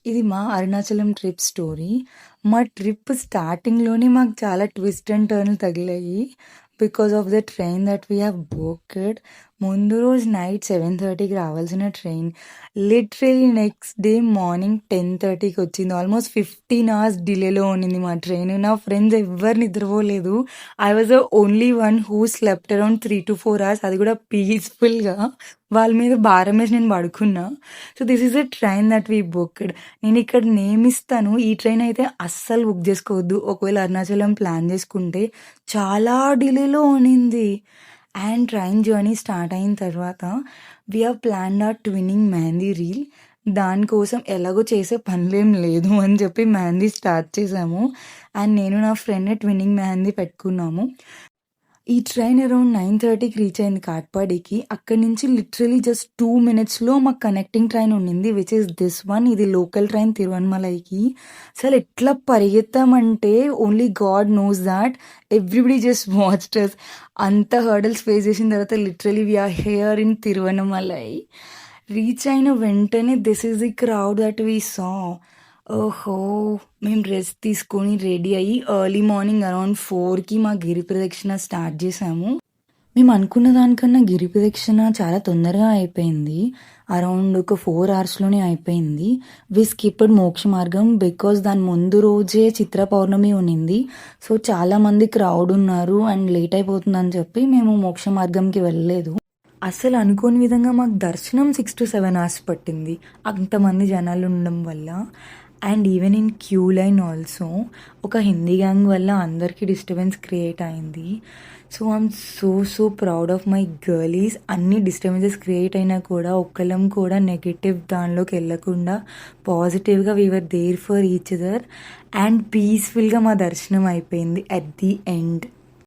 ఇది మా Arunachalam trip story. మా ట్రిప్ స్టార్టింగ్‌లోనే మాకు చాలా ట్విస్ట్ అండ్ టర్న్‌లు తగిలాయి. Because of the train that we have booked. ముందు రోజు నైట్ 7:30కి రావాల్సిన train literally next day morning 10:30కి వచ్చింది. ఆల్మోస్ట్ 15 అవర్స్ డిలేలో ఉన్నింది మా ట్రైన్. నా ఫ్రెండ్స్ ఎవ్వరు నిద్రపోలేదు. I was the only one who slept around 3-4 hours. అది కూడా పీస్‌ఫుల్‌గా. వాళ్ళ మీద భారం వేసి నేను పడుకున్నా. So, this is a train that we booked. నేనిక్కడ నేమ్ ఇస్తాను. ఈ ట్రైన్ అయితే అస్సలు బుక్ జేసుకోవద్దు. ఒకవేళ అరుణాచలం ప్లాన్ జేసుకుంటే చాలా డిలేలో ఉన్నింది. అండ్ ట్రైన్ జర్నీ స్టార్ట్ అయిన తర్వాత we have planned our twinning mehndi reel. దానికోసం ఎలాగో చేసే పనులేం లేదు అని చెప్పి మెహందీ స్టార్ట్ చేశాము. అండ్ నేను నా ఫ్రెండ్ ట్విన్నింగ్ మెహందీ పెట్టుకున్నాము. ఈ ట్రైన్ అరౌండ్ 9:30కి రీచ్ అయింది కాట్పాడికి. అక్కడి నుంచి లిటరల్లీ జస్ట్ 2 మినిట్స్‌లో మాకు కనెక్టింగ్ ట్రైన్ ఉండింది. Which is this one. ఇది లోకల్ ట్రైన్ తిరువణమలైకి. అసలు ఎట్లా పరిగెత్తామంటే only God knows that. Everybody just watched us. అంత హర్డల్స్ ఫేస్ చేసిన తర్వాత literally we are here in Tiruvannamalai. Reach అయిన వెంటనే this is the crowd that we saw. ఓహో! మేము రెస్ట్ తీసుకొని రెడీ అయ్యి ఎర్లీ మార్నింగ్ అరౌండ్ 4కి మా గిరి ప్రదక్షిణ స్టార్ట్ చేశాము. మేము అనుకున్న దానికన్నా గిరి ప్రదక్షిణ చాలా తొందరగా అయిపోయింది. అరౌండ్ ఒక 4 అవర్స్‌లోనే అయిపోయింది. వి స్కిప్డ్ మోక్ష మార్గం బికాజ్ దాని ముందు రోజే చిత్ర పౌర్ణమి ఉన్నింది. సో, చాలామంది క్రౌడ్ ఉన్నారు అండ్ లేట్ అయిపోతుందని చెప్పి మేము మోక్ష మార్గంకి వెళ్ళలేదు. అసలు అనుకోని విధంగా మాకు దర్శనం 6-7 అవర్స్ పట్టింది. అంతమంది జనాలు ఉండడం వల్ల. And even in queue line also ఒక హిందీ గ్యాంగ్ వల్ల అందరికీ డిస్టర్బెన్స్ క్రియేట్ అయింది. So, I'm so proud of my girlies. అన్ని డిస్టర్బెన్సెస్ క్రియేట్ అయినా కూడా ఒక్కళ్ళం కూడా నెగెటివ్ దానిలోకి వెళ్ళకుండా పాజిటివ్గా we were there for each other. And పీస్ఫుల్గా మా దర్శనం అయిపోయింది అట్ ది ఎండ్.